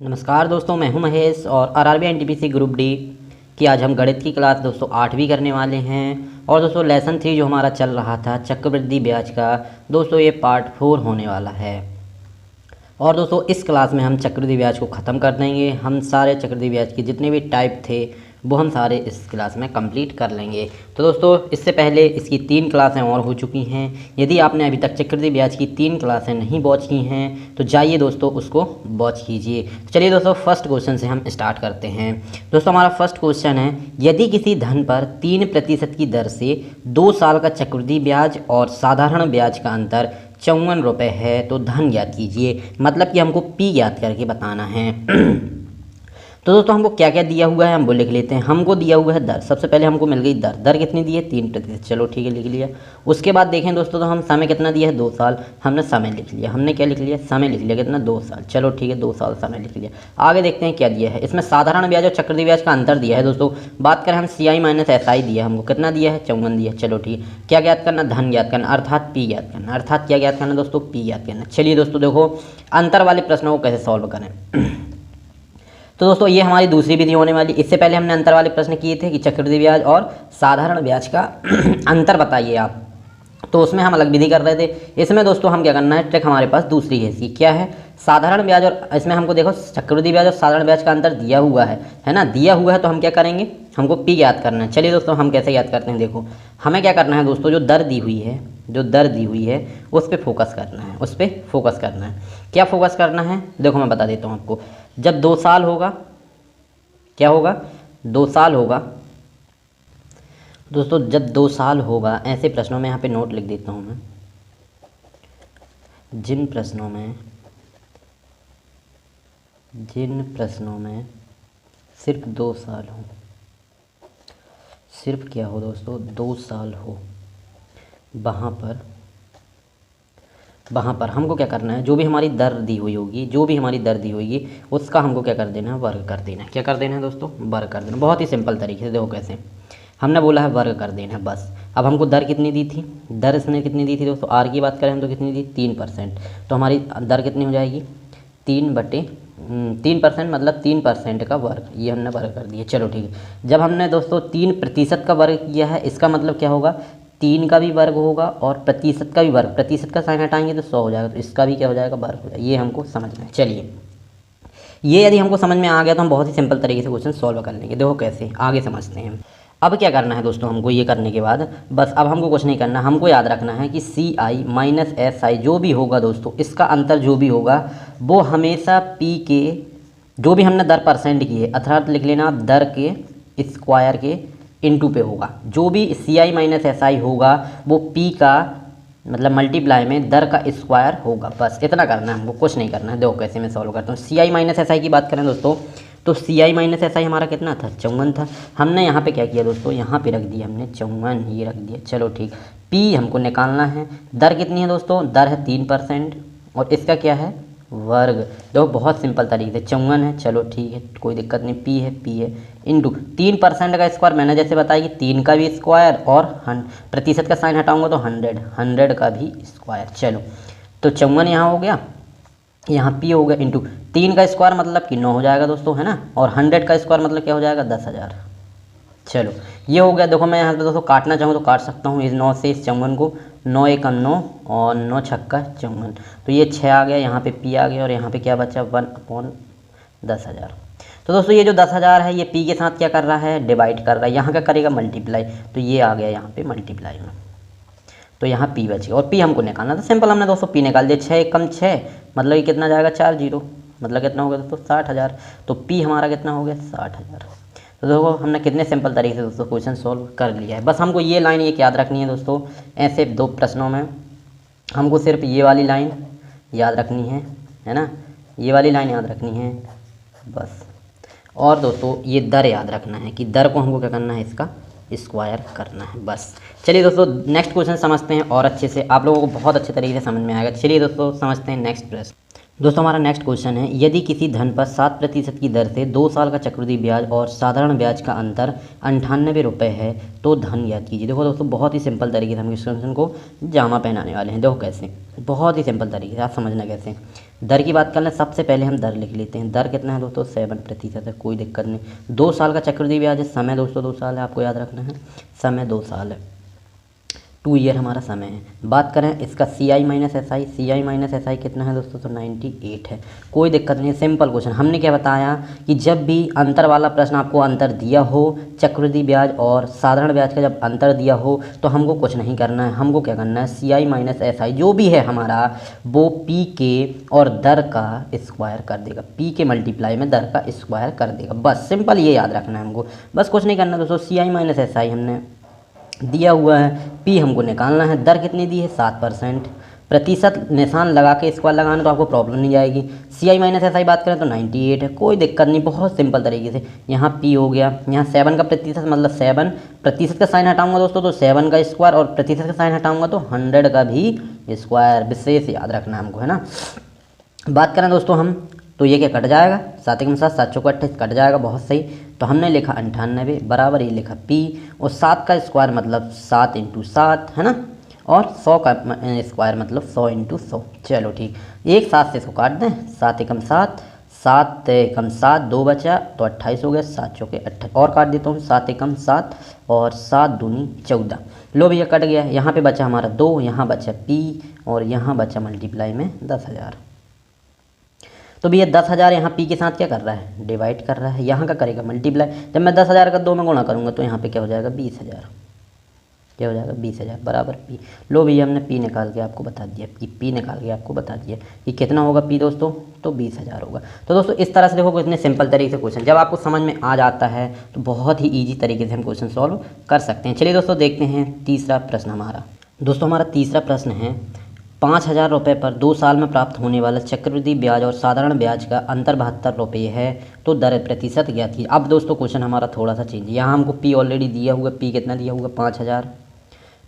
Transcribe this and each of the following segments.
नमस्कार दोस्तों, मैं हूं महेश और आरआरबी एनटीपीसी ग्रुप डी की आज हम गणित की क्लास दोस्तों 8वीं करने वाले हैं। और दोस्तों लेसन 3 जो हमारा चल रहा था चक्रवृद्धि ब्याज का, दोस्तों ये पार्ट 4 होने वाला है। और दोस्तों इस क्लास में हम चक्रवृद्धि ब्याज को ख़त्म कर देंगे। हम सारे चक्रवृद्धि ब्याज के जितने भी टाइप थे वो हम सारे इस क्लास में कंप्लीट कर लेंगे। तो दोस्तों इससे पहले इसकी 3 क्लासें और हो चुकी हैं। यदि आपने अभी तक चक्रवृद्धि ब्याज की 3 क्लासें नहीं वॉच की हैं तो जाइए दोस्तों उसको वॉच कीजिए। तो चलिए दोस्तों फर्स्ट क्वेश्चन से हम स्टार्ट करते हैं। दोस्तों हमारा फर्स्ट क्वेश्चन है, यदि किसी धन पर 3% की दर से 2 साल का चक्रवृद्धि ब्याज और साधारण ब्याज का अंतर 54 रुपये है तो धन ज्ञात कीजिए। मतलब कि हमको पी ज्ञात करके बताना है। तो दोस्तों हमको क्या क्या दिया हुआ है हम वो लिख लेते हैं। हमको दिया हुआ है दर, सबसे पहले हमको मिल गई दर। दर कितनी दी है? 3%। चलो ठीक है, लिख लिया। उसके बाद देखें दोस्तों तो हम समय कितना दिया है? 2 साल। हमने समय लिख लिया। हमने क्या लिख लिया? समय लिख लिया। कितना? 2 साल। चलो ठीक है, 2 साल समय लिख लिया। आगे देखते हैं क्या दिया है। इसमें साधारण ब्याज और चक्रवृद्धि ब्याज का अंतर दिया है दोस्तों। बात करें हम CI माइनस SI दिया है हमको। कितना दिया है? 54 दिया है। चलो ठीक है, क्या ज्ञात करना? धन ज्ञात करना, अर्थात पी ज्ञात करना। अर्थात क्या ज्ञात करना दोस्तों? पी ज्ञात करना। चलिए दोस्तों देखो अंतर वाले प्रश्नों को कैसे सॉल्व करें। तो दोस्तों ये हमारी दूसरी विधि होने वाली। इससे पहले हमने अंतर वाले प्रश्न किए थे कि चक्रवृद्धि ब्याज और साधारण ब्याज का अंतर बताइए आप, तो उसमें हम अलग विधि कर रहे थे। इसमें दोस्तों हम क्या करना है, ट्रिक हमारे पास दूसरी है। इसकी क्या है? साधारण ब्याज और इसमें हमको देखो चक्रवृद्धि ब्याज और साधारण ब्याज का अंतर दिया हुआ है ना। दिया हुआ है तो हम क्या करेंगे, हमको पी ज्ञात करना है। चलिए दोस्तों हम कैसे याद करते हैं, देखो हमें क्या करना है दोस्तों, जो दर दी हुई है, जो दर दी हुई है उस पर फोकस करना है। उस पर फोकस करना है। क्या फोकस करना है? देखो मैं बता देता हूँ आपको। जब 2 साल होगा, क्या होगा? 2 साल होगा दोस्तों। जब 2 साल होगा, ऐसे प्रश्नों में यहाँ पे नोट लिख देता हूँ मैं। जिन प्रश्नों में सिर्फ 2 साल हो, सिर्फ क्या हो दोस्तों? 2 साल हो, वहाँ पर हमको क्या करना है, जो भी हमारी दर दी हुई होगी, उसका हमको क्या कर देना है? वर्ग कर देना है। क्या कर देना है दोस्तों? वर्ग कर देना। बहुत ही सिंपल तरीके से देखो कैसे हमने बोला है, वर्ग कर देना है बस। अब हमको दर कितनी दी थी? दर इसने कितनी दी थी दोस्तों? आर की बात करें हम तो कितनी दी? 3%। तो हमारी दर कितनी हो जाएगी? 3% मतलब 3% का वर्ग। ये हमने वर्ग कर दिया। चलो ठीक है। जब हमने दोस्तों 3% का वर्ग किया है, इसका मतलब क्या होगा? 3 का भी वर्ग होगा और प्रतिशत का भी वर्ग। प्रतिशत का साइन हटाएंगे तो 100 हो जाएगा, तो इसका भी क्या हो जाएगा? वर्ग हो जाएगा। ये हमको समझना है। चलिए ये यदि हमको समझ में आ गया तो हम बहुत ही सिंपल तरीके से क्वेश्चन सॉल्व कर लेंगे। देखो कैसे, आगे समझते हैं। अब क्या करना है दोस्तों हमको, ये करने के बाद बस अब हमको कुछ नहीं करना। हमको याद रखना है कि CI माइनस SI जो भी होगा दोस्तों, इसका अंतर जो भी होगा वो हमेशा P के, जो भी हमने दर परसेंट की है, अर्थात लिख लेना आप दर के स्क्वायर के इनटू पे होगा। जो भी CI माइनस SI होगा वो P का मतलब मल्टीप्लाई में दर का स्क्वायर होगा। बस इतना करना है हमको, कुछ नहीं करना है। देखो कैसे मैं सॉल्व करता हूँ। CI माइनस SI की बात करें दोस्तों तो CI माइनस SI हमारा कितना था? 54 था। हमने यहाँ पे क्या किया दोस्तों, यहाँ पे रख दिया हमने 54, ये रख दिया। चलो ठीक, P हमको निकालना है। दर कितनी है दोस्तों? दर है 3% और इसका क्या है? वर्ग। देखो बहुत सिंपल तरीके से 54 है। चलो ठीक है, कोई दिक्कत नहीं। P है इंटू 3% का स्क्वायर, मैंने जैसे बताया कि 3 का भी स्क्वायर और प्रतिशत का साइन हटाऊंगा तो 100 का भी स्क्वायर। चलो तो 54 यहाँ हो गया, यहाँ P हो गया इंटू 3 का स्क्वायर मतलब कि 9 हो जाएगा दोस्तों, है ना। और 100 का स्क्वायर मतलब क्या हो जाएगा? 10,000। चलो ये हो गया। देखो मैं यहाँ पे दोस्तों काटना चाहूँ तो काट सकता हूँ। इस 9 से इस 54 को, 9 एकम 9 और 9 छक्का 54, तो ये 6 आ गया। यहाँ पे P आ गया और यहाँ पे क्या बचा? 1/10,000। तो दोस्तों ये जो 10,000 है ये P के साथ क्या कर रहा है? डिवाइड कर रहा है। यहाँ क्या करेगा? मल्टीप्लाई। तो ये आ गया यहाँ पे मल्टीप्लाई में, तो यहाँ P बचेगा और P हमको निकालना था। सिंपल हमने दोस्तों P निकाल दिया। 6 एकम 6 मतलब ये कितना जाएगा? 4 जीरो, मतलब कितना हो गया दोस्तों? 60,000। तो P हमारा कितना हो गया? 60,000। तो देखो हमने कितने सिंपल तरीके से दोस्तों क्वेश्चन सॉल्व कर लिया है। बस हमको ये लाइन एक याद रखनी है दोस्तों। ऐसे 2 प्रश्नों में हमको सिर्फ ये वाली लाइन याद रखनी है ना। ये वाली लाइन याद रखनी है बस। और दोस्तों ये दर याद रखना है कि दर को हमको क्या करना है? इसका स्क्वायर करना है बस। चलिए दोस्तों नेक्स्ट क्वेश्चन समझते हैं और अच्छे से, आप लोगों को बहुत अच्छे तरीके से समझ में आएगा। चलिए दोस्तों समझते हैं नेक्स्ट प्रश्न। दोस्तों हमारा नेक्स्ट क्वेश्चन है, यदि किसी धन पर 7% की दर से 2 साल का चक्रवृद्धि ब्याज और साधारण ब्याज का अंतर 98 रुपये है तो धन ज्ञात कीजिए। देखो दोस्तों बहुत ही सिंपल तरीके से हम इस क्वेश्चन को जामा पहनाने वाले हैं। देखो कैसे, बहुत ही सिंपल तरीके से आप समझना कैसे। दर की बात कर लें, सबसे पहले हम दर लिख लेते हैं। दर कितना है दोस्तों, 7% है, कोई दिक्कत नहीं। 2 साल का चक्रवृद्धि ब्याज है। समय दोस्तों 2 साल है, आपको याद रखना है, समय 2 साल है, 2 ईयर हमारा समय है। बात करें इसका CI minus SI, CI minus SI कितना है दोस्तों, तो 98 है, कोई दिक्कत नहीं है। Simple question. हमने क्या बताया कि जब भी अंतर वाला प्रश्न आपको अंतर दिया हो, चक्रवृद्धि ब्याज और साधारण ब्याज का जब अंतर दिया हो, तो हमको कुछ नहीं करना है, हमको क्या करना है, CI माइनस SI जो भी है हमारा, वो P के और दर का स्क्वायर कर देगा, P के मल्टीप्लाई में दर का स्क्वायर कर देगा। बस सिंपल ये याद रखना है हमको, बस कुछ नहीं करना दोस्तों। CI माइनस SI हमने दिया हुआ है, P हमको निकालना है। दर कितनी दी है, 7%। प्रतिशत निशान लगा के स्क्वायर लगाना तो आपको प्रॉब्लम नहीं जाएगी। CI माइनस SI बात करें तो 98 है, कोई दिक्कत नहीं, बहुत सिंपल तरीके से। यहाँ P हो गया, यहाँ 7 का प्रतिशत मतलब 7, प्रतिशत का साइन हटाऊंगा दोस्तों तो 7 का स्क्वायर, और प्रतिशत का साइन हटाऊंगा तो 100 का भी स्क्वायर। विशेष याद रखना हमको, है ना। बात करें दोस्तों हम, तो ये क्या कट जाएगा, 7 एकम 7, 7 चौका 28 कट जाएगा, बहुत सही। तो हमने लिखा 98 बराबर ये लिखा P, और 7 का स्क्वायर मतलब 7 × 7, है ना, और 100 का स्क्वायर मतलब 100 × 100। चलो ठीक, एक 7 से इसको काट दें, 7 एकम 7, 7 एकम 7, 2 बचा तो 28 हो गया, 7 चौके 28, और काट देता हूँ, 7 एकम 7 और 7 दूनी 14। लो भैया कट गया। यहाँ पे बचा हमारा 2, यहाँ बचा P, और यहाँ बचा मल्टीप्लाई में 10,000। तो भैया 10,000 यहाँ P के साथ क्या कर रहा है, डिवाइड कर रहा है, यहाँ का करेगा मल्टीप्लाई। जब मैं 10,000 का 2 में गुणा करूँगा तो यहाँ पे क्या हो जाएगा, 20,000, क्या हो जाएगा, 20,000 बराबर P। लो भैया हमने P निकाल के आपको बता दिया, कि P निकाल के आपको बता दिया कि कितना होगा P दोस्तों, तो 20,000 होगा। तो दोस्तों इस तरह से देखो, इतने सिंपल तरीके से क्वेश्चन जब आपको समझ में आ जाता है तो बहुत ही ईजी तरीके से हम क्वेश्चन सॉल्व कर सकते हैं। चलिए दोस्तों देखते हैं तीसरा प्रश्न हमारा। दोस्तों हमारा तीसरा प्रश्न है, 5,000 रुपये पर 2 साल में प्राप्त होने वाला चक्रवृद्धि ब्याज और साधारण ब्याज का अंतर 72 रुपये है, तो दर प्रतिशत क्या थी। अब दोस्तों क्वेश्चन हमारा थोड़ा सा चेंज है, यहाँ हमको P ऑलरेडी दिया हुआ, P कितना दिया हुआ,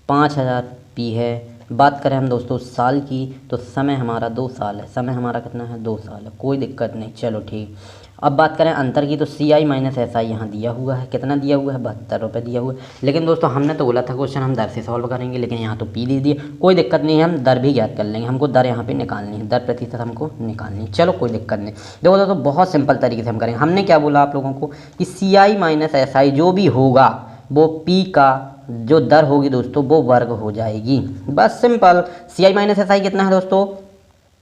5,000 P है। बात करें हम दोस्तों साल की, तो समय हमारा 2 साल है, समय हमारा कितना है, 2 साल है, कोई दिक्कत नहीं। चलो ठीक, अब बात करें अंतर की, तो CI माइनस SI यहाँ दिया हुआ है, कितना दिया हुआ है, 72 रुपये दिया हुआ है। लेकिन दोस्तों हमने तो बोला था क्वेश्चन हम दर से सॉल्व करेंगे, लेकिन यहाँ तो P दे दिए, कोई दिक्कत नहीं है, हम दर भी ज्ञात कर लेंगे। हमको दर यहाँ पे निकालनी है, दर प्रतिशत हमको निकालनी है। चलो कोई दिक्कत नहीं। देखो दोस्तों बहुत सिंपल तरीके से हम करेंगे। हमने क्या बोला आप लोगों को कि CI माइनस SI जो भी होगा वो P का जो दर होगी दोस्तों वो वर्ग हो जाएगी, बस सिंपल। CI माइनस SI कितना है दोस्तों,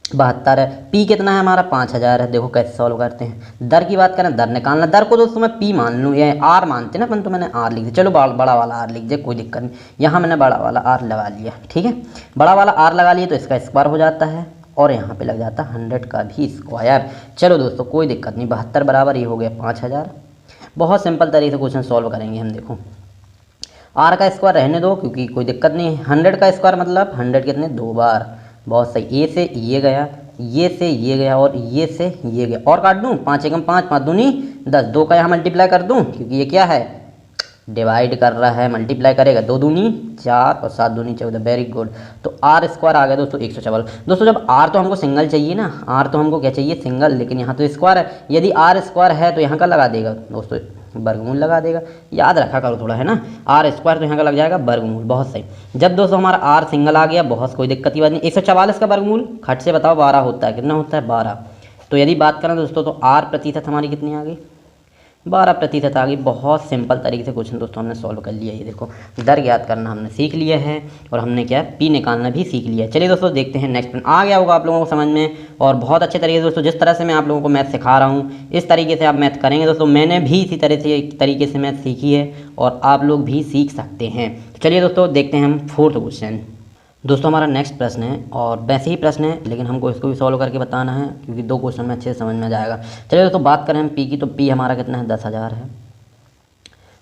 72 है। P कितना है हमारा, 5,000 है। देखो कैसे सॉल्व करते हैं। दर की बात करें, दर निकालना, दर को दोस्तों मैं P मान लूँ, ये R मानते ना अपन, तो मैंने R लिख दिया। चलो बड़ा वाला R लिख दिया, कोई दिक्कत नहीं। यहाँ मैंने बड़ा वाला R लगा लिया, ठीक है, बड़ा वाला R लगा लिया तो इसका स्क्वायर हो जाता है, और यहाँ पे लग जाता है 100 का भी स्क्वायर। चलो दोस्तों कोई दिक्कत नहीं, 72 बराबर ये हो गया 5,000। बहुत सिंपल तरीके से क्वेश्चन सॉल्व करेंगे हम। देखो R का स्क्वायर रहने दो क्योंकि कोई दिक्कत नहीं है। 100 का स्क्वायर मतलब 100 कितने, 2 बार, बहुत सही। ए से ये गया, ये से ये गया, और ये से ये गया, और काट दूँ, 5 एकम 5, 5 दूनी 10, 2 का यहाँ मल्टीप्लाई कर दूँ क्योंकि ये क्या है, डिवाइड कर रहा है, मल्टीप्लाई करेगा, 2 दूनी 4 और 7 दूनी 14, वेरी गुड। तो R स्क्वायर आ गया दोस्तों 144। दोस्तों जब R तो हमको सिंगल चाहिए ना, R तो हमको क्या चाहिए, सिंगल, लेकिन यहाँ तो स्क्वायर है। यदि R स्क्वायर है तो यहाँ का लगा देगा दोस्तों, वर्गमूल लगा देगा, याद रखा करो थोड़ा, है ना। R स्क्वायर तो यहाँ का लग जाएगा वर्गमूल, बहुत सही। जब दोस्तों हमारा R सिंगल आ गया, बहुत कोई दिक्कत की बात नहीं। 144 का वर्गमूल खट से बताओ 12 होता है, कितना होता है, 12। तो यदि बात करें दोस्तों तो R प्रतिशत हमारी कितनी आ गई, 12% आ गई। बहुत सिंपल तरीके से क्वेश्चन दोस्तों हमने सॉल्व कर लिया। ये देखो दर ज्ञात करना हमने सीख लिया है, और हमने क्या P निकालना भी सीख लिया है। चलिए दोस्तों देखते हैं नेक्स्ट आ गया होगा आप लोगों को समझ में, और बहुत अच्छे तरीके से दोस्तों जिस तरह से मैं आप लोगों को मैथ सिखा रहा हूँ इस तरीके से आप मैथ करेंगे दोस्तों। मैंने भी इसी तरीके से मैथ सीखी है, और आप लोग भी सीख सकते हैं। चलिए दोस्तों देखते हैं हम 4th क्वेश्चन। दोस्तों हमारा नेक्स्ट प्रश्न है, और वैसे ही प्रश्न है लेकिन हमको इसको भी सॉल्व करके बताना है क्योंकि 2 क्वेश्चन में अच्छे से समझ में जाएगा। चलिए दोस्तों बात करें हम P की, तो P हमारा कितना है, 10,000 है,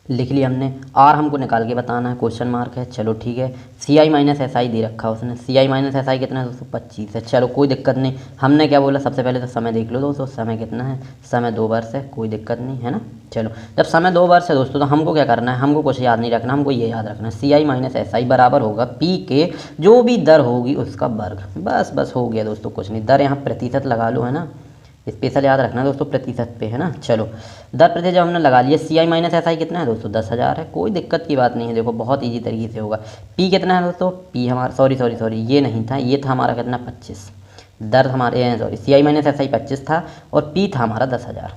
लिख लिया हमने। R हमको निकाल के बताना है, क्वेश्चन मार्क है। चलो ठीक है। CI माइनस SI दे रखा है उसने, CI माइनस SI कितना है दोस्तों, 25 है। चलो कोई दिक्कत नहीं। हमने क्या बोला, सबसे पहले तो समय देख लो दोस्तों, समय कितना है, समय 2 वर्ष है, कोई दिक्कत नहीं है ना। चलो जब समय 2 वर्ष है दोस्तों तो हमको क्या करना है, हमको कुछ याद नहीं रखना, हमको ये याद रखना है CI माइनस SI बराबर होगा P के जो भी दर होगी उसका वर्ग। बस हो गया दोस्तों, कुछ नहीं। दर यहाँ प्रतिशत लगा लो, है ना, स्पेशल याद रखना दोस्तों, प्रतिशत पे, है ना। चलो दर प्रतिशत जब हमने लगा लिया, CI माइनस SI कितना है दोस्तों, 10,000 है, कोई दिक्कत की बात नहीं है। देखो बहुत इजी तरीके से होगा। P कितना है दोस्तों, P हमारा सॉरी ये नहीं था, ये था हमारा कितना, 25। दर हमारे sorry C I minus S I 25 था और पी था हमारा 10,000।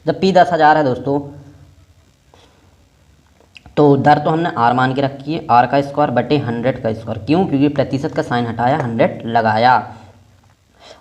जब पी 10,000 है दोस्तों तो दर तो हमने आर मान के रखी है, आर का स्क्वायर बटे 100 का स्क्वायर। क्यों? क्योंकि प्रतिशत का साइन हटाया 100 लगाया।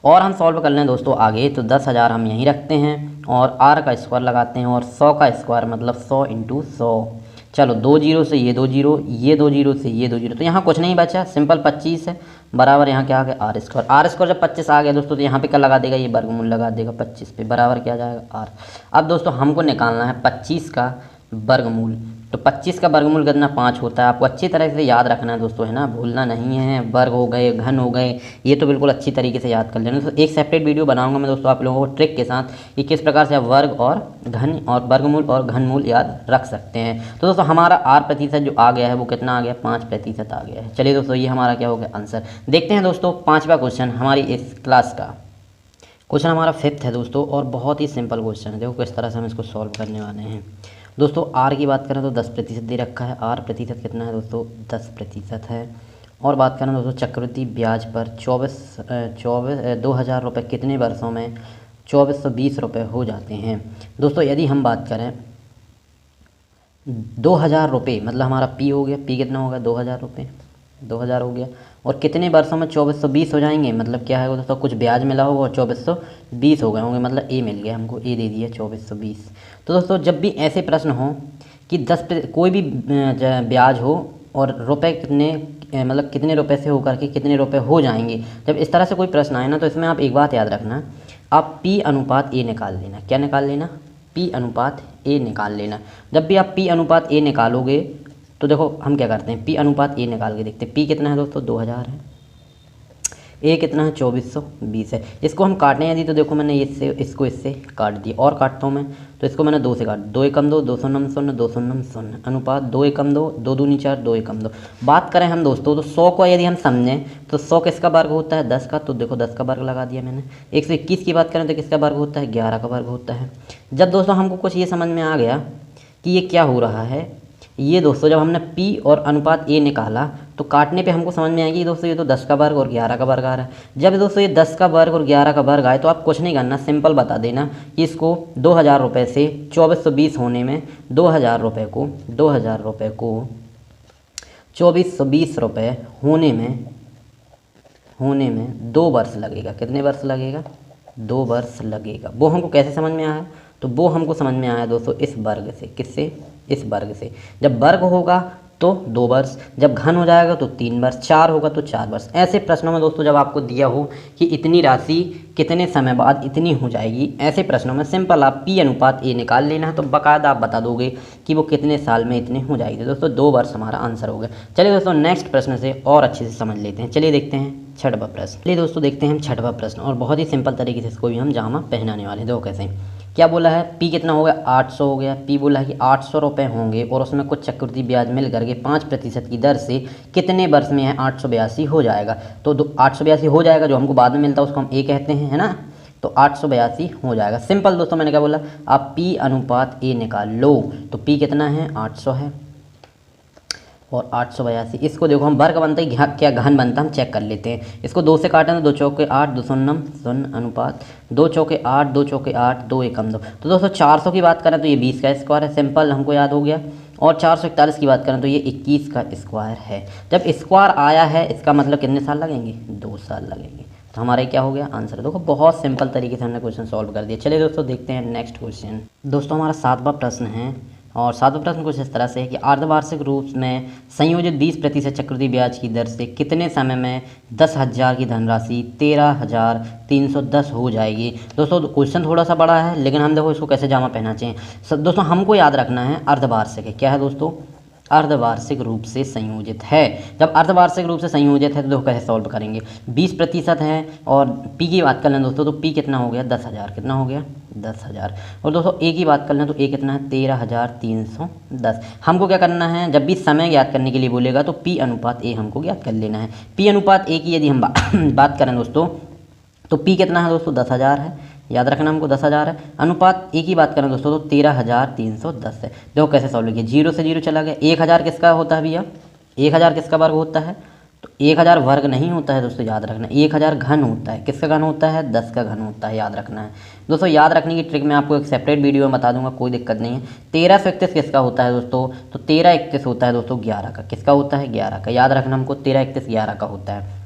और हम सॉल्व कर लें दोस्तों आगे, तो 10,000 हम यहीं रखते हैं और आर का स्क्वायर लगाते हैं और 100 का स्क्वायर मतलब 100 × 100। चलो 2 जीरो से ये 2 जीरो, ये 2 जीरो से ये 2 जीरो, तो यहाँ कुछ नहीं बचा, सिंपल 25 है बराबर यहाँ क्या आ गया आर स्क्वायर। आर स्क्वायर जब 25 आ गया दोस्तों तो यहाँ पे क्या लगा देगा, ये वर्गमूल लगा देगा 25 पे, बराबर क्या आ जाएगा आर। अब दोस्तों हमको निकालना है 25 का वर्गमूल। तो 25 का वर्गमूल कितना 5 होता है। आपको अच्छी तरह से याद रखना है दोस्तों, है ना, भूलना नहीं है। वर्ग हो गए, घन हो गए, ये तो बिल्कुल अच्छी तरीके से याद कर लेना। तो एक सेपरेट वीडियो बनाऊंगा मैं दोस्तों आप लोगों को ट्रिक के साथ कि किस प्रकार से आप वर्ग और घन और वर्गमूल और घनमूल याद रख सकते हैं। तो दोस्तों हमारा आर प्रतिशत जो आ गया है वो कितना आ गया, 5% आ गया है। चलिए दोस्तों ये हमारा क्या हो गया आंसर। देखते हैं दोस्तों 5वां क्वेश्चन हमारी इस क्लास का। क्वेश्चन हमारा 5th है दोस्तों और बहुत ही सिंपल क्वेश्चन है। देखो किस तरह से हम इसको सॉल्व करने वाले हैं दोस्तों। आर की बात करें तो 10% दे रखा है। आर प्रतिशत कितना है दोस्तों, 10% है। और बात करें दोस्तों चक्रवृद्धि ब्याज पर 2,000 रुपये कितने वर्षों में 2,420 रुपये हो जाते हैं। दोस्तों यदि हम बात करें 2,000 रुपये मतलब हमारा पी हो गया, पी कितना होगा 2,000 रुपये, 2,000 हो गया। और कितने वर्षों में 2,420 हो जाएंगे, मतलब क्या है दोस्तों कुछ ब्याज मिला होगा और 2,420 हो गए होंगे, मतलब ए मिल गया हमको, ए दे दिया 2,420। तो दोस्तों जब भी ऐसे प्रश्न हो कि कोई भी ब्याज हो और रुपए कितने मतलब कितने रुपए से होकर के कितने रुपए हो जाएंगे, जब इस तरह से कोई प्रश्न आए ना तो इसमें आप एक बात याद रखना, आप पी अनुपात ए निकाल लेना। क्या निकाल लेना, पी अनुपात ए निकाल लेना। जब भी आप पी अनुपात ए निकालोगे तो देखो हम क्या करते हैं, पी अनुपात ए निकाल के देखते हैं। पी कितना है दोस्तों 2,000 है, ए कितना है 2,420 है। इसको हम काटने यदि तो देखो मैंने इसको इससे काट दिया और काटता हूँ मैं, तो इसको मैंने 2 से काट, 2 एकम 2, 2 शून्य 0, 2 शून्य 0 अनुपात 2 एकम 2, 2 दूनी 4, 2 एकम 2। बात करें हम दोस्तों तो 100 को यदि हम समझें तो 100 किसका वर्ग होता है 10 का, तो देखो 10 का वर्ग लगा दिया मैंने। 121 की बात करें तो किसका वर्ग होता है 11 का वर्ग होता है। जब दोस्तों हमको कुछ ये समझ में आ गया कि ये क्या हो रहा है, ये दोस्तों जब हमने P और अनुपात A निकाला तो काटने पे हमको समझ में आएगी दोस्तों ये तो 10 का वर्ग और 11 का वर्ग आ रहा है। जब दोस्तों ये 10 का वर्ग और 11 का वर्ग आए तो आप कुछ नहीं करना, सिंपल बता देना कि इसको 2,000 रुपये से 2,420 होने में 2,000 रुपये को 2,420 रुपये होने में 2 वर्ष लगेगा। कितने वर्ष लगेगा, 2 वर्ष लगेगा। वो हमको कैसे समझ में आया, तो वो हमको समझ में आया दोस्तों इस वर्ग से। किससे, इस वर्ग से। जब वर्ग होगा तो 2 वर्ष, जब घन हो जाएगा तो 3 वर्ष, 4 होगा तो 4 वर्ष। ऐसे प्रश्नों में दोस्तों जब आपको दिया हो कि इतनी राशि कितने समय बाद इतनी हो जाएगी, ऐसे प्रश्नों में सिंपल आप पी अनुपात ए निकाल लेना है तो बाकायदा आप बता दोगे कि वो कितने साल में इतने हो जाएगी। दोस्तों 2 वर्ष हमारा आंसर हो गया। चलिए दोस्तों नेक्स्ट प्रश्न से और अच्छे से समझ लेते हैं। चलिए देखते हैं 6वां प्रश्न। चलिए दोस्तों देखते हैं हम 6वां प्रश्न और बहुत ही सिंपल तरीके से इसको भी हम जामा पहनाने वाले हैं। देखो कैसे, क्या बोला है, पी कितना हो गया 800 हो गया। पी बोला है कि 800 रुपये होंगे और उसमें कुछ चक्रवृद्धि ब्याज मिल करके 5% की दर से कितने वर्ष में है 882 हो जाएगा। तो 882 हो जाएगा, जो हमको बाद में मिलता है उसको हम ए कहते हैं, है ना। तो 882 हो जाएगा। सिंपल दोस्तों मैंने क्या बोला, आप पी अनुपात ए निकाल लो। तो पी कितना है 800 है और 882, इसको देखो हम वर्ग बनता है क्या घन बनता है हम चेक कर लेते हैं। इसको 2 से काटें तो 2 चौके 8, 2 शून्य 0 अनुपात 2 चौके 8, 2 चौके 8, 2 एकम 2। तो दोस्तों 400 की बात करें तो ये 20 का स्क्वायर है, सिंपल हमको याद हो गया। और 441 की बात करें तो ये 21 का स्क्वायर है। जब स्क्वायर आया है इसका मतलब कितने साल लगेंगे, 2 साल लगेंगे। तो हमारा क्या हो गया आंसर। देखो बहुत सिंपल तरीके से हमने क्वेश्चन सॉल्व कर दिया। चलिए दोस्तों देखते हैं नेक्स्ट क्वेश्चन। दोस्तों हमारा 7वां प्रश्न है और 7वां प्रश्न कुछ इस तरह से है कि अर्धवार्षिक रूप में संयोजित 20% चक्रवृद्धि ब्याज की दर से कितने समय में 10,000 की धनराशि 13,310 हो जाएगी। दोस्तों क्वेश्चन थोड़ा सा बड़ा है लेकिन हम देखो इसको कैसे जामा पहना चाहिए। दोस्तों हमको याद रखना है अर्धवार्षिक है, क्या है दोस्तों, अर्धवार्षिक रूप से संयोजित है। जब अर्धवार्षिक रूप से संयोजित है तो देखो कैसे सॉल्व करेंगे। 20% है और पी की बात कर लें दोस्तों तो पी कितना हो गया 10,000, कितना हो गया 10,000। और दोस्तों ए की बात कर लें तो ए कितना है 13,310। हमको क्या करना है, जब भी समय ज्ञात करने के लिए बोलेगा तो पी अनुपात ए हमको ज्ञात कर लेना है। पी अनुपात ए की यदि हम बात करें दोस्तों तो पी कितना है दोस्तों 10,000 है, याद रखना हमको 10,000 है। अनुपात ए की बात करें दोस्तों तो 13,310 है। देखो कैसे सॉल्व किया, 0 से 0 चला गया। 1,000 किसका होता है भैया, 1,000 किसका वर्ग होता है, तो 1000 वर्ग नहीं होता है दोस्तों, याद रखना। 1000 घन होता है। किसका घन होता है? 10 का घन होता है, याद रखना है दोस्तों। याद रखने की ट्रिक मैं आपको एक सेपरेट वीडियो में बता दूंगा, कोई दिक्कत नहीं है। 1331 किसका होता है दोस्तों? तो 1331 होता है दोस्तों 11 का। किसका होता है? 11 का। याद रखना हमको, 1331 11 का होता है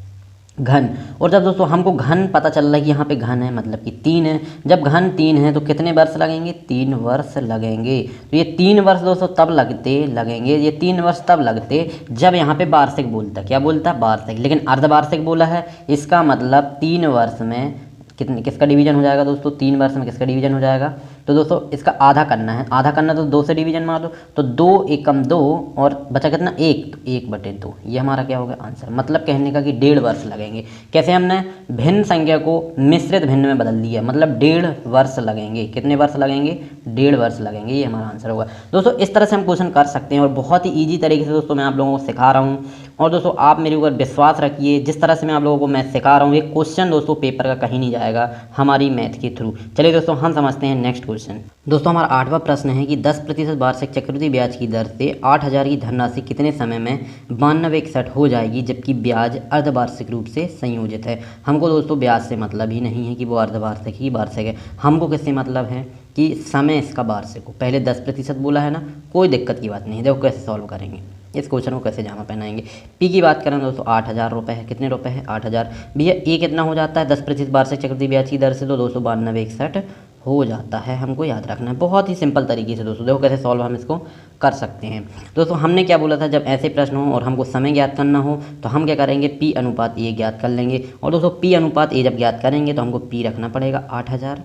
घन। और जब दोस्तों हमको घन पता चल रहा है कि यहाँ पे घन है मतलब कि 3 है, जब घन 3 है तो कितने वर्ष लगेंगे? 3 वर्ष लगेंगे। तो ये 3 वर्ष दोस्तों तब लगेंगे, ये 3 वर्ष तब लगते जब यहाँ पे वार्षिक बोलता है। क्या बोलता है? वार्षिक। लेकिन अर्धवार्षिक बोला है, इसका मतलब 3 वर्ष में किसका डिवीजन हो जाएगा दोस्तों? 3 वर्ष में किसका डिवीजन हो जाएगा? तो दोस्तों इसका आधा करना है, आधा करना तो 2 से डिवीजन मार दो, तो 2 एकम 2 और बचा कितना? 1, तो 1/2। ये हमारा क्या हो गया? आंसर। मतलब कहने का कि 1.5 वर्ष लगेंगे। कैसे? हमने भिन्न संख्या को मिश्रित भिन्न में बदल दिया, मतलब 1.5 वर्ष लगेंगे। कितने वर्ष लगेंगे? 1.5 वर्ष लगेंगे। ये हमारा आंसर होगा दोस्तों। इस तरह से हम क्वेश्चन कर सकते हैं और बहुत ही ईजी तरीके से दोस्तों मैं आप लोगों को सिखा रहा हूँ। और दोस्तों आप मेरे ऊपर विश्वास रखिए, जिस तरह से मैं आप लोगों को मैं सिखा रहा हूँ, ये क्वेश्चन दोस्तों पेपर का कहीं नहीं जाएगा हमारी मैथ के थ्रू। चलिए दोस्तों हम समझते हैं नेक्स्ट क्वेश्चन। दोस्तों हमारा 8वां प्रश्न है कि 10% वार्षिक चक्रवृद्धि ब्याज की दर से 8000 की धनराशि कितने समय में 9261 हो जाएगी, जबकि ब्याज अर्धवार्षिक रूप से संयोजित है। हमको दोस्तों ब्याज से मतलब ही नहीं है कि वो अर्धवार्षिक ही वार्षिक है, हमको किससे मतलब है कि समय इसका वार्षिक हो। पहले 10% बोला है ना, कोई दिक्कत की बात नहीं है। देखो कैसे सॉल्व करेंगे इस क्वेश्चन को, कैसे जामा पहनाएंगे। पी की बात करें दोस्तों 8000 रुपये है। कितने रुपए है? 8000। भैया ए कितना हो जाता है? 10% वार्षिक चक्रवृद्धि ब्याज की दर से तो 29261 हो जाता है। हमको याद रखना है बहुत ही सिंपल तरीके से दोस्तों। देखो कैसे सॉल्व हम इसको कर सकते हैं। दोस्तों हमने क्या बोला था, जब ऐसे प्रश्न हो और हमको समय ज्ञात करना हो तो हम क्या करेंगे? पी अनुपात ए ज्ञात कर लेंगे। और दोस्तों पी अनुपात ए जब ज्ञात करेंगे तो हमको पी रखना पड़ेगा 8000।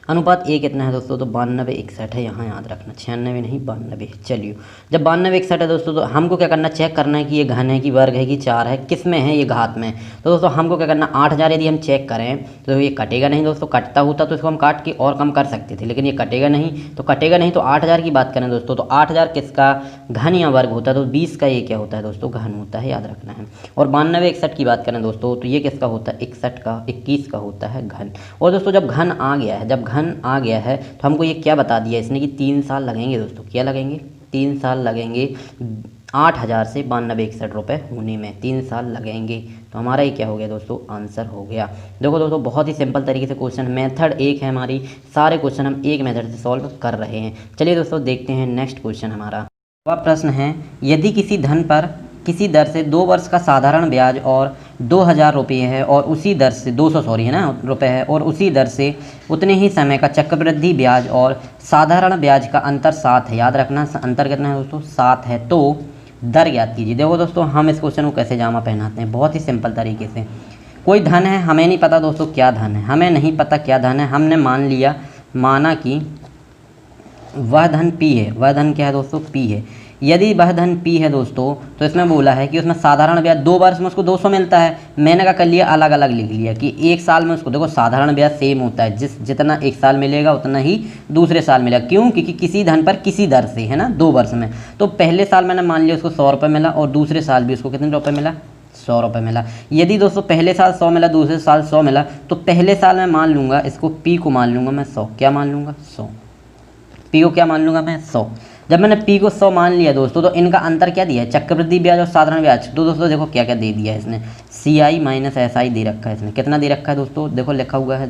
अनुपात ए कितना है दोस्तों? तो 9261 है, यहाँ याद रखना, 96 नहीं 92। चलिए जब 9261 है दोस्तों तो हमको क्या करना? चेक करना है कि ये घन है कि वर्ग है कि 4 है, किस में है? ये घात में। तो दोस्तों हमको क्या करना? 8000 यदि हम चेक करें तो ये कटेगा नहीं दोस्तों। कटता होता तो इसको हम काट के और कम कर सकते थे, लेकिन ये कटेगा नहीं, तो कटेगा नहीं। तो 8000 की बात करें दोस्तों तो 8000 किसका घन या वर्ग होता है? तो 20 का ये क्या होता है दोस्तों? घन होता है, याद रखना है। और 9261 की बात करें दोस्तों तो ये किसका होता है? 61 का, 21 का होता है घन। और दोस्तों जब घन आ गया है, जब घन आ गया है तो हमको ये क्या बता दिया इसने कि 3 साल लगेंगे दोस्तों। क्या लगेंगे? 3 साल लगेंगे 8000 से 9261 रुपये होने में, 3 साल लगेंगे। तो हमारा ये क्या हो गया दोस्तों? आंसर हो गया। देखो दोस्तों बहुत ही सिंपल तरीके से क्वेश्चन, मेथड एक है हमारी, सारे क्वेश्चन हम एक मेथड से सॉल्व कर रहे हैं। चलिए दोस्तों देखते हैं नेक्स्ट क्वेश्चन हमारा। वह प्रश्न है, यदि किसी धन पर किसी दर से 2 वर्ष का साधारण ब्याज और 2000 रुपये है और उसी दर से 200 सॉरी है ना रुपये है, और उसी दर से उतने ही समय का चक्रवृद्धि ब्याज और साधारण ब्याज का अंतर 7 है। याद रखना अंतर कितना है दोस्तों? 7 है। तो दर ज्ञात कीजिए। देखो दोस्तों हम इस क्वेश्चन को कैसे जामा पहनाते हैं, बहुत ही सिंपल तरीके से। कोई धन है, हमें नहीं पता दोस्तों क्या धन है, हमें नहीं पता क्या धन है। हमने माना कि वह धन P है। वह धन क्या है दोस्तों? P है। यदि वह धन P है दोस्तों तो इसमें बोला है कि उसमें साधारण ब्याज 2 वर्ष में उसको 200 मिलता है। मैंने क्या कर लिया? अलग अलग लिख लिया कि 1 साल में उसको, देखो साधारण ब्याज सेम होता है, जितना 1 साल मिलेगा उतना ही दूसरे साल मिलेगा। क्यों? क्योंकि किसी धन पर किसी दर से है ना 2 वर्ष में। तो पहले साल मैंने मान लिया उसको 100 रुपये मिला और दूसरे साल भी उसको कितने रुपये मिला? 100 रुपये मिला। यदि दोस्तों पहले साल 100 मिला, दूसरे साल 100 मिला, तो पहले साल मैं मान लूँगा इसको P को मान लूँगा मैं 100। क्या मान लूँगा? 100। P को क्या मान लूँगा मैं? 100। जब मैंने P को 100 मान लिया दोस्तों तो इनका अंतर क्या दिया है? चक्रवृद्धि ब्याज और साधारण ब्याज। तो दोस्तों देखो क्या क्या दे दिया है इसने, CI माइनस SI दे रखा है इसने। कितना दे रखा है दोस्तों? देखो लिखा हुआ है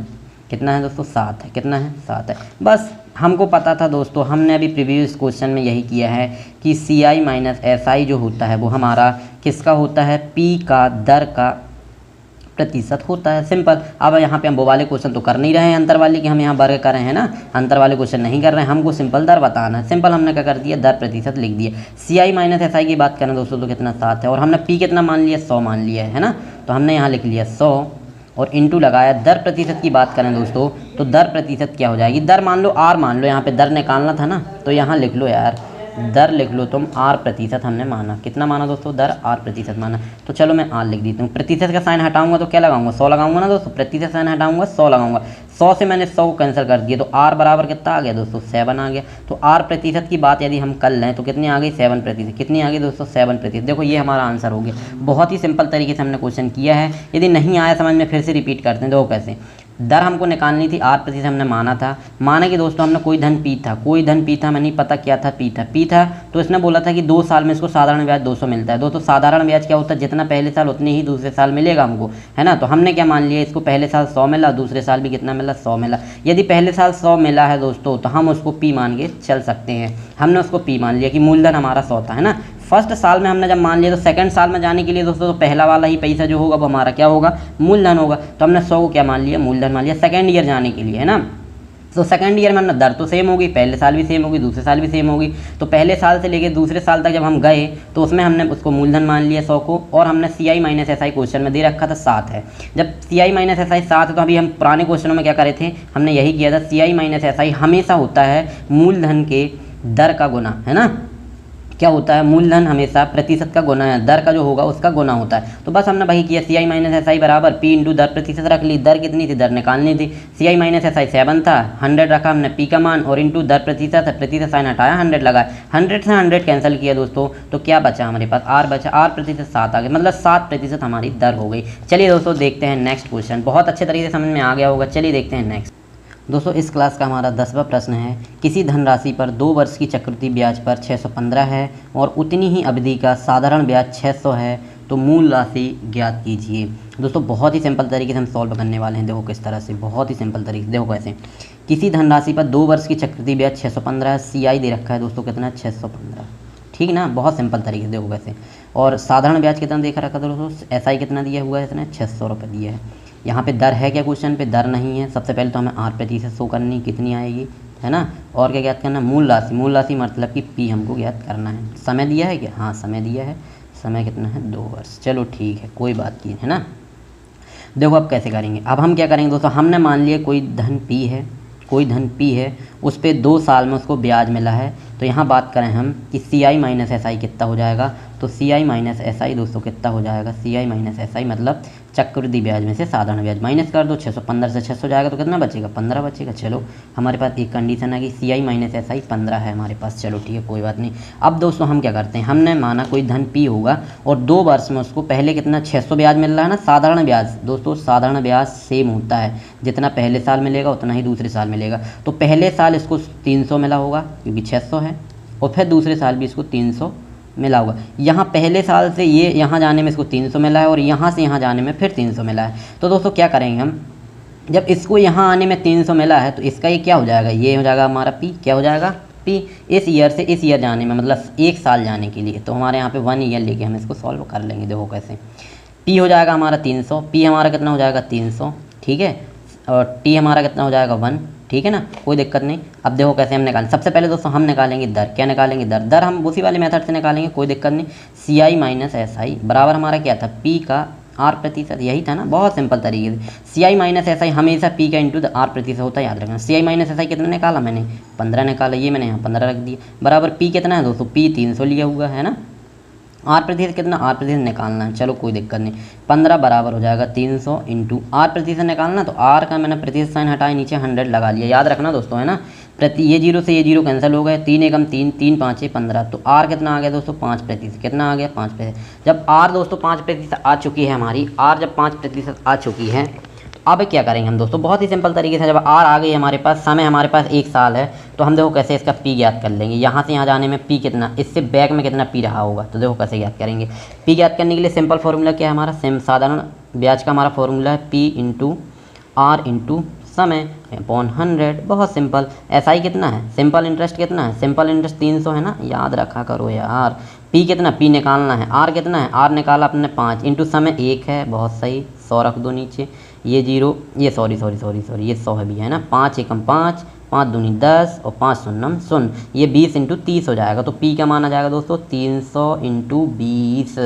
कितना है दोस्तों? 7 है। कितना है? 7 है। बस हमको पता था दोस्तों, हमने अभी प्रीवियस क्वेश्चन में यही किया है कि CI माइनस SI जो होता है वो हमारा किसका होता है? P का दर का प्रतिशत होता है। सिंपल। अब यहाँ पे हम वो वाले क्वेश्चन तो कर नहीं रहे हैं अंतर वाले कि हम यहाँ वर्ग कर रहे हैं ना, अंतर वाले क्वेश्चन नहीं कर रहे हैं, हमको सिंपल दर बताना है। सिंपल हमने क्या कर दिया? दर प्रतिशत लिख दिया। CI माइनस SI की बात करें दोस्तों तो कितना? 7 है। और हमने P कितना मान लिया? 100 मान लिया है ना, तो हमने यहाँ लिख लिया 100 और इंटू लगाया। दर प्रतिशत की बात करें दोस्तों तो दर प्रतिशत क्या हो जाएगी? दर मान लो R मान लो, यहाँ पे दर निकालना था ना, तो यहाँ लिख लो यार, दर लिख लो तुम, R प्रतिशत हमने माना। कितना माना दोस्तों? दर R प्रतिशत माना। तो चलो मैं R लिख देता हूँ। प्रतिशत का साइन हटाऊंगा तो क्या लगाऊंगा? 100 लगाऊंगा ना दोस्तों। प्रतिशत साइन हटाऊंगा 100 लगाऊंगा। 100 से मैंने 100 को कैंसिल कर दिया तो R बराबर कितना आ गया दोस्तों? 7 आ गया। तो R प्रतिशत की बात यदि हम कर लें तो कितनी आ गई? 7%। कितनी आ गई दोस्तों? 7%। देखो ये हमारा आंसर हो गया। बहुत ही सिंपल तरीके से हमने क्वेश्चन किया है। यदि नहीं आया समझ में फिर से रिपीट करते हैं। देखो कैसे, दर हमको निकालनी थी, 8% हमने माना था। माना कि दोस्तों हमने कोई धन पी था, हमें नहीं पता क्या था, पी था। तो इसने बोला था कि 2 साल में इसको साधारण ब्याज 200 मिलता है। दोस्तों साधारण ब्याज क्या होता है, जितना पहले साल उतने ही दूसरे साल मिलेगा हमको, है ना। तो हमने क्या मान लिया, इसको पहले साल 100 मिला, दूसरे साल भी कितना मिला, 100 मिला। यदि पहले साल 100 मिला है दोस्तों तो हम उसको पी मान के चल सकते हैं। हमने उसको पी मान लिया कि मूलधन हमारा 100 था, है ना। फर्स्ट साल में हमने जब मान लिया तो सेकंड साल में जाने के लिए दोस्तों तो पहला वाला ही पैसा जो होगा वो हमारा क्या होगा, मूलधन होगा। तो हमने 100 को क्या मान लिया, मूलधन मान लिया सेकंड ईयर जाने के लिए, है ना। तो सेकंड ईयर में हमने दर तो सेम होगी, पहले साल भी सेम होगी, दूसरे साल भी सेम होगी। तो पहले साल से लेके दूसरे साल तक जब हम गए तो उसमें हमने उसको मूलधन मान लिया 100 को, और हमने CI माइनस SI क्वेश्चन में दे रखा था 7 है। जब CI माइनस SI 7 है तो अभी हम पुराने क्वेश्चनों में क्या करे थे, हमने यही किया था, CI माइनस SI हमेशा होता है मूलधन के दर का गुना, है ना। क्या होता है, मूलधन हमेशा प्रतिशत का गुना है, दर का जो होगा उसका गुना होता है। तो बस हमने वही किया, CI माइनस SI बराबर P इंटू दर प्रतिशत रख ली। दर कितनी थी, दर निकालनी थी। CI माइनस SI 7 था, 100 रखा हमने P का मान, और इंटू दर प्रतिशत, प्रतिशत साइन हटाया, 100 लगाया, 100 से 100 कैंसिल किया दोस्तों। तो क्या बचा हमारे पास, R बचा, R प्रतिशत 7 आ गया, मतलब 7% हमारी दर हो गई। चलिए दोस्तों देखते हैं नेक्स्ट क्वेश्चन, बहुत अच्छे तरीके से समझ में आ गया होगा। चलिए देखते हैं नेक्स्ट। दोस्तों इस क्लास का हमारा 10वां प्रश्न है, किसी धनराशि पर 2 वर्ष की चक्रवृद्धि ब्याज पर 615 है और उतनी ही अवधि का साधारण ब्याज 600 है, तो मूल राशि ज्ञात कीजिए। दोस्तों बहुत ही सिंपल तरीके से हम सॉल्व करने वाले हैं। देखो किस तरह से, बहुत ही सिंपल तरीके से। देखो कैसे, किसी धनराशि पर 2 वर्ष की चक्रवृद्धि ब्याज 615 है, CI दे रखा है दोस्तों कितना है, 615, ठीक ना। बहुत सिंपल तरीके से देखो कैसे। और साधारण ब्याज कितना देख रखा था दोस्तों, SI कितना दिया हुआ है, इसने 600 रुपये दिया है। यहाँ पे दर है क्या, क्वेश्चन पे दर नहीं है। सबसे पहले तो हमें R प्रतिशत शो करनी, कितनी आएगी, है ना। और क्या ज्ञात करना, मूल राशि, मूल राशि मतलब कि P हमको ज्ञात करना है। समय दिया है क्या, हाँ समय दिया है। समय कितना है, 2 वर्ष। चलो ठीक है, कोई बात नहीं, है ना। देखो अब कैसे करेंगे, अब हम क्या करेंगे दोस्तों, हमने मान लिया कोई धन P है, कोई धन P है, उस पर 2 साल में उसको ब्याज मिला है। तो यहाँ बात करें हम कि CI माइनस SI कितना हो जाएगा, तो CI माइनस SI दोस्तों कितना हो जाएगा, CI माइनस SI मतलब चक्रवृद्धि ब्याज में से साधारण ब्याज माइनस कर दो। 615 से 600 जाएगा तो कितना बचेगा, 15 बचेगा। चलो हमारे पास एक कंडीशन है कि CI माइनस SI 15 है हमारे पास। चलो ठीक है, कोई बात नहीं। अब दोस्तों हम क्या करते हैं, हमने माना कोई धन P होगा और 2 वर्ष में उसको पहले कितना 600 ब्याज मिल रहा है ना, साधारण ब्याज। दोस्तों साधारण ब्याज सेम होता है, जितना पहले साल मिलेगा उतना ही दूसरे साल मिलेगा। तो पहले साल इसको 300 मिला होगा क्योंकि 600 है, और फिर दूसरे साल भी इसको 300 मिला होगा। यहाँ पहले साल से ये यहाँ जाने में इसको 300 मिला है और यहाँ से यहाँ जाने में फिर 300 मिला है। तो दोस्तों क्या करेंगे हम, जब इसको यहाँ आने में 300 मिला है तो इसका ये क्या हो जाएगा, ये हो जाएगा हमारा P। क्या हो जाएगा, P। इस ईयर से इस ईयर जाने में मतलब 1 साल जाने के लिए, तो हमारे यहाँ पे 1 ईयर लेके हम इसको सॉल्व कर लेंगे। देखो कैसे, P हो जाएगा हमारा 300, P हमारा कितना हो जाएगा 300, ठीक है, और T हमारा कितना हो जाएगा 1, ठीक है ना, कोई दिक्कत नहीं। अब देखो कैसे हम निकालें, सबसे पहले दोस्तों हम निकालेंगे दर। क्या निकालेंगे, दर। दर हम उसी वाले मेथड से निकालेंगे, कोई दिक्कत नहीं। CI माइनस SI बराबर हमारा क्या था, P का R प्रतिशत, यही था ना, बहुत सिंपल तरीके से। CI माइनस SI हमेशा P का इंटू द R प्रतिशत होता है, याद रखना। CI माइनस SI कितना निकाला मैंने, 15 निकाला, ये मैंने यहाँ 15 रख दिया, बराबर P कितना है दोस्तों, P 300 लिया हुआ है ना। R प्रतिशत कितना, R प्रतिशत निकालना है, चलो कोई दिक्कत नहीं। 15 बराबर हो जाएगा 300 इंटू R प्रतिशत निकालना, तो R का मैंने प्रतिशत साइन हटाया, नीचे 100 लगा लिया, याद रखना दोस्तों, है ना। ये 0 से ये 0 कैंसिल हो गए, 3 एकम 3, 3 5 15, तो R कितना आ गया दोस्तों, 5%। कितना आ गया, 5%। जब R दोस्तों 5% आ चुकी है हमारी, R जब 5% आ चुकी है, अब क्या करेंगे हम दोस्तों, बहुत ही सिंपल तरीके से। जब R आ गई हमारे पास, समय हमारे पास 1 साल है, तो हम देखो कैसे इसका P ज्ञात कर लेंगे। यहाँ से यहाँ जाने में P कितना, इससे बैक में कितना P रहा होगा, तो देखो कैसे ज्ञात करेंगे। P ज्ञात करने के लिए सिंपल फार्मूला क्या है हमारा, साधारण ब्याज का हमारा फार्मूला है P इंटू R इंटू समय अपॉन 100, बहुत सिंपल। SI कितना है, सिंपल इंटरेस्ट कितना है, सिंपल इंटरेस्ट 300 है ना, याद रखा करो यार। P कितना, P निकालना है। R कितना है, R निकाला अपने 5 इंटू समय 1 है, बहुत सही, 100 रख दो नीचे, ये 0, ये सॉरी ये 100 है भी, है ना। 5 एकम 5, 5 दूनी 10 और 5 शून्यम शून्य, ये 20 इंटू 30 हो जाएगा। तो P का माना जाएगा दोस्तों 300 इंटू 20,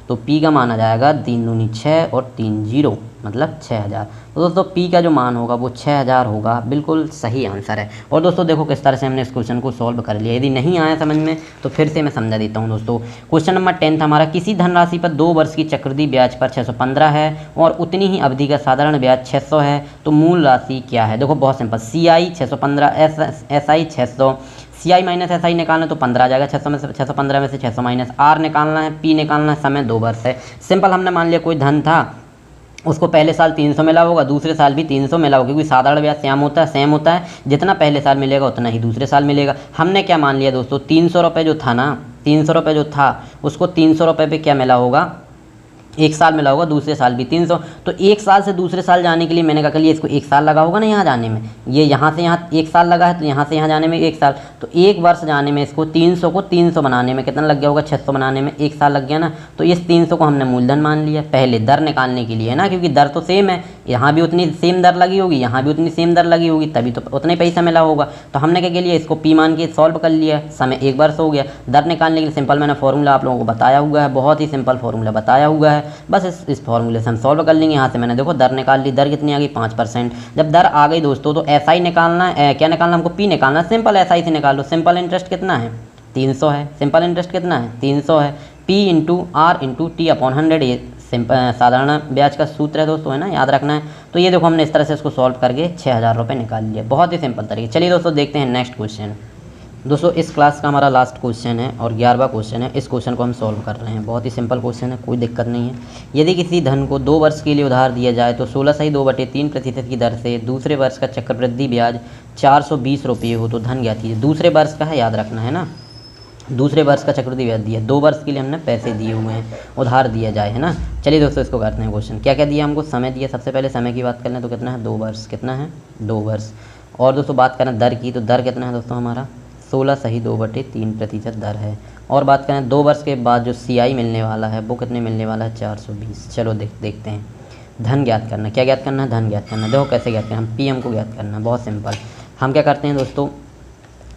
तो P का माना जाएगा 3 दूनी 6 और 3 0 मतलब 6000। तो दोस्तों P का जो मान होगा वो 6000 होगा, बिल्कुल सही आंसर है। और दोस्तों देखो किस तरह से हमने इस क्वेश्चन को सॉल्व कर लिया। यदि नहीं आया समझ में तो फिर से मैं समझा देता हूँ दोस्तों। क्वेश्चन नंबर 10 हमारा, किसी धनराशि पर 2 वर्ष की चक्रवृद्धि ब्याज पर 615 है और उतनी ही अवधि का साधारण ब्याज 600 है, तो मूल राशि क्या है। देखो बहुत simple, CI 615, SI 600, CI minus SI निकालना तो 15 आ जाएगा, 600 में से 615 में से 600 माइनस R निकालना है, P निकालना है, समय 2 वर्ष है। सिंपल, हमने मान लिया कोई धन था उसको पहले साल 300 मिला होगा, दूसरे साल भी 300 मिला होगा, क्योंकि साधारण ब्याज सेम होता है, जितना पहले साल मिलेगा उतना ही दूसरे साल मिलेगा। हमने क्या मान लिया दोस्तों, 300 रुपये जो था ना, 300 रुपये जो था उसको 300 रुपये पे क्या मिला होगा, एक साल मिला होगा, दूसरे साल भी 300। तो एक साल से दूसरे साल जाने के लिए मैंने कहा चलिए इसको एक साल लगा होगा ना यहाँ जाने में, ये यहाँ से यहाँ एक साल लगा है, तो यहाँ से यहाँ जाने में एक साल, तो एक वर्ष जाने में इसको 300 को 300 बनाने में कितना लग गया होगा, 600 बनाने में एक साल लग गया ना। तो इस 300 को हमने मूलधन मान लिया पहले दर निकालने के लिए, है ना, क्योंकि दर तो सेम है, यहाँ भी उतनी सेम दर लगी होगी, यहाँ भी उतनी सेम दर लगी होगी, तभी तो उतना ही पैसा मिला होगा। तो हमने क्या लिया, इसको पी मान के सॉल्व कर लिया, समय एक वर्ष हो गया। दर निकालने के लिए सिंपल मैंने फॉर्मूला आप लोगों को बताया हुआ है, बहुत ही सिंपल फॉर्मूला बताया हुआ है, बस इस फॉर्मूले से हम सॉल्व कर लेंगे। यहाँ से मैंने देखो दर निकाल ली, दर कितनी आ गई 5%। जब दर आ गई दोस्तों तो ऐसा ही निकालना है, क्या निकालना हमको, पी निकालना, सिंपल ऐसा ही से निकाल लो। सिंपल इंटरेस्ट कितना है 300 है, सिंपल इंटरेस्ट कितना है 300 है, P into R into T upon 100, ये सिंपल साधारण ब्याज का सूत्र है दोस्तों, है ना, याद रखना है। तो ये देखो हमने इस तरह से इसको सॉल्व करके 6000 रुपये निकाल लिया, बहुत ही सिंपल तरीके। चलिए दोस्तों देखते हैं नेक्स्ट क्वेश्चन। दोस्तों इस क्लास का हमारा लास्ट क्वेश्चन है और 11वां क्वेश्चन है। इस क्वेश्चन को हम सॉल्व कर रहे हैं, बहुत ही सिंपल क्वेश्चन है, कोई दिक्कत नहीं है। यदि किसी धन को 2 वर्ष के लिए उधार दिया जाए तो 16/2/3% की दर से दूसरे वर्ष का चक्रवृद्धि ब्याज 420 रुपये हो तो धन ज्ञात कीजिए। दूसरे वर्ष का है, याद रखना है ना, दूसरे वर्ष का चक्रवृद्धि ब्याज दिया, 2 वर्ष के लिए हमने पैसे दिए हुए हैं, उधार दिया जाए, है ना। चलिए दोस्तों इसको करते हैं क्वेश्चन। क्या क्या दिया हमको, समय दिया, सबसे पहले समय की बात कर लें तो कितना है 2 वर्ष, कितना है 2 वर्ष। और दोस्तों बात करें दर की, तो दर कितना है दोस्तों हमारा 16/2/3% दर है। और बात करें 2 वर्ष के बाद जो CI मिलने वाला है वो कितने मिलने वाला है 420। चलो देखते हैं। धन ज्ञात करना, क्या ज्ञात करना है, धन ज्ञात करना। देखो कैसे ज्ञात करना, हम PM को ज्ञात करना, बहुत सिंपल। हम क्या करते हैं दोस्तों,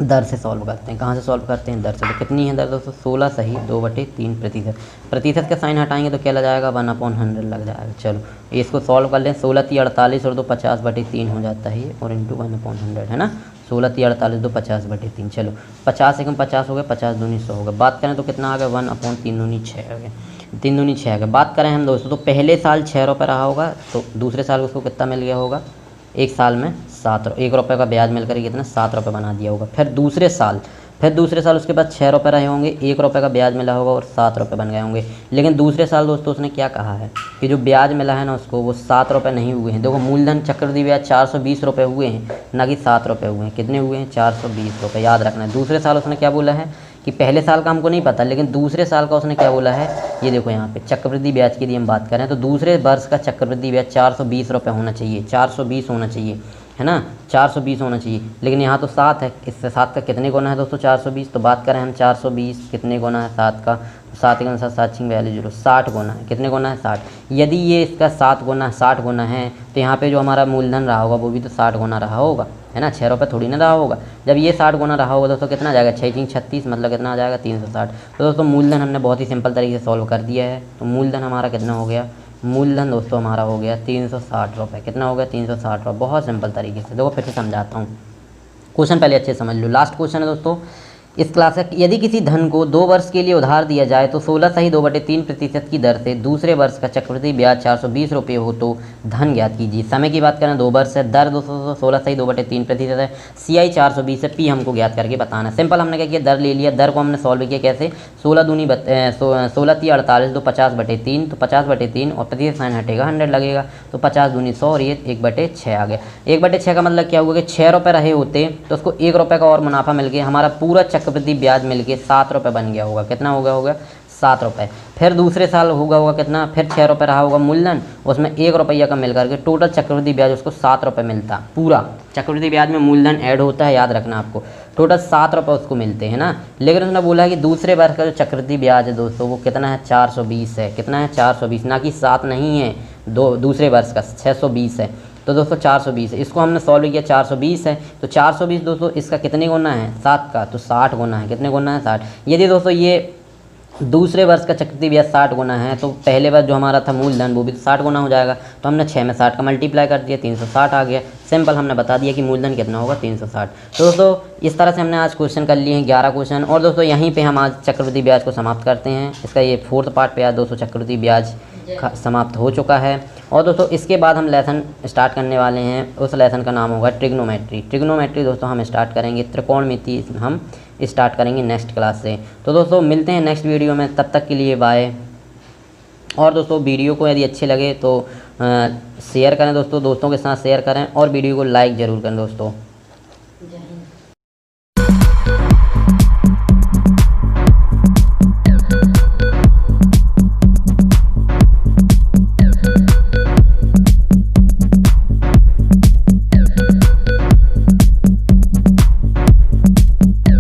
दर से सॉल्व करते हैं। कहाँ से सॉल्व करते हैं, दर से। तो कितनी है दर दोस्तों 16/2/3%। प्रतिशत का साइन हटाएंगे तो क्या लग जाएगा 1/100 लग जाएगा। चलो इसको सॉल्व कर लें, 16×3 = 48 और 2 50/3 हो जाता है ये, और इंटू 1/100, है ना। 16×3 = 48, 2 50/3। चलो 50 एकम 50 हो गया, 50 दूनी 100 हो गया। बात करें तो कितना आ गया 1/3 दूनी 6 हो गया, 3 दूनी 6 आ गया। बात करें हम दोस्तों तो पहले साल 6 रुपये रहा होगा, तो दूसरे साल उसको कितना मिल गया होगा, एक साल में 1 रुपये का ब्याज मिलकर कितना 7 रुपये बना दिया होगा। फिर दूसरे साल उसके बाद 6 रुपये रहे होंगे, 1 रुपये का ब्याज मिला होगा और 7 रुपये बन गए होंगे। लेकिन दूसरे साल दोस्तों उसने क्या कहा है कि जो ब्याज मिला है ना उसको, वो 7 रुपये नहीं हुए हैं। देखो मूलधन चक्रवृद्धि ब्याज 420 रुपये हुए हैं, ना कि 7 रुपये हुए हैं। कितने हुए हैं 420 रुपये, याद रखना है। दूसरे साल उसने क्या बोला है कि पहले साल का हमको नहीं पता, लेकिन दूसरे साल का उसने क्या बोला है, ये देखो यहाँ पे चक्रवृद्धि ब्याज की यदि हम बात करें तो दूसरे वर्ष का चक्रवृद्धि ब्याज 420 रुपये होना चाहिए, 420 होना चाहिए, है ना, 420 होना चाहिए। लेकिन यहाँ तो 7 है, इससे 7 का कितने गुना है दोस्तों 420। तो बात करें हम 420 कितने गुना है 7 का, 7 के अनुसार 7 छिंग 42 60 गुना है। कितने गुना है 60। यदि ये इसका 7 गुना 60 गुना है तो यहाँ पे जो हमारा मूलधन रहा होगा वो भी तो 60 गुना रहा होगा, है ना। 6 रुपये थोड़ी ना रहा होगा। जब ये 60 गुना रहा होगा दोस्तों कितना आ जाएगा 6 छिंग 36, मतलब कितना आ जाएगा 360। तो दोस्तों मूलधन हमने बहुत ही सिंपल तरीके से सॉल्व कर दिया है। तो मूलधन हमारा कितना हो गया, मूलधन दोस्तों हमारा हो गया 360 रुपये। कितना हो गया 360 रुपये, बहुत सिंपल तरीके से। देखो फिर से समझाता हूँ, क्वेश्चन पहले अच्छे समझ लो। लास्ट क्वेश्चन है दोस्तों इस क्लास का, यदि किसी धन को 2 वर्ष के लिए उधार दिया जाए तो 16/2/3% की दर से दूसरे वर्ष का चक्रवृद्धि ब्याज 420 रुपये हो तो धन ज्ञात कीजिए। समय की बात करें 2 वर्ष है, दर दोस्तों 16/2/3% है, CI 420 है, P हमको ज्ञात करके बताना है। सिंपल हमने क्या किया, दर ले लिया, दर को हमने सॉल्व किया कैसे, 16 दूनी 16×3 = 48, 2 50/3, तो 50/3 और प्रतिशत साइन हटेगा 100 लगेगा, तो 50 दूनी 100 और ये 1/6 आ गया। 1/6 का मतलब क्या हुआ कि 6 रुपये रहे होते तो उसको 1 रुपये का और मुनाफा मिल गया, हमारा पूरा चक्रवृद्धि ब्याज मिलके 7 रुपये बन गया होगा। कितना हो गया होगा 7 रुपये। फिर दूसरे साल होगा कितना, फिर 6 रुपये रहा होगा मूलधन, उसमें 1 रुपया का मिल करके टोटल चक्रवृद्धि ब्याज उसको 7 रुपये मिलता। पूरा चक्रवृद्धि ब्याज में मूलधन ऐड होता है, याद रखना आपको, टोटल 7 रुपये उसको मिलते हैं ना। लेकिन उसने बोला है कि दूसरे वर्ष का जो चक्रवृद्धि ब्याज है दोस्तों वो कितना है 420 है। कितना है 420, ना कि 7 नहीं है, दूसरे वर्ष का 620 है। तो दोस्तों 420 है, इसको हमने सॉल्व किया 420 है। तो 420 दोस्तों इसका कितने गुना है 7 का, तो 60 गुना है। कितने गुना है 60। यदि दोस्तों ये दूसरे वर्ष का चक्रवृद्धि ब्याज 60 गुना है तो पहले वर्ष जो हमारा था मूलधन वो भी 60 गुना हो जाएगा। तो हमने 6 में 60 का मल्टीप्लाई कर दिया, 360 आ गया। सिंपल हमने बता दिया कि मूलधन कितना होगा 360। तो दोस्तों इस तरह से हमने आज क्वेश्चन कर लिए हैं 11 क्वेश्चन। और दोस्तों यहीं पे हम आज चक्रवृद्धि ब्याज को समाप्त करते हैं। इसका ये 4th पार्ट पे आज दोस्तों चक्रवृद्धि ब्याज समाप्त हो चुका है। और दोस्तों इसके बाद हम लेसन स्टार्ट करने वाले हैं, उस लेसन का नाम होगा ट्रिग्नोमेट्री। ट्रिग्नोमेट्री दोस्तों हम स्टार्ट करेंगे, त्रिकोणमिति हम स्टार्ट करेंगे नेक्स्ट क्लास से। तो दोस्तों मिलते हैं नेक्स्ट वीडियो में, तब तक के लिए बाय। और दोस्तों वीडियो को यदि अच्छे लगे तो शेयर करें दोस्तों, दोस्तों के साथ शेयर करें और वीडियो को लाइक ज़रूर करें दोस्तों।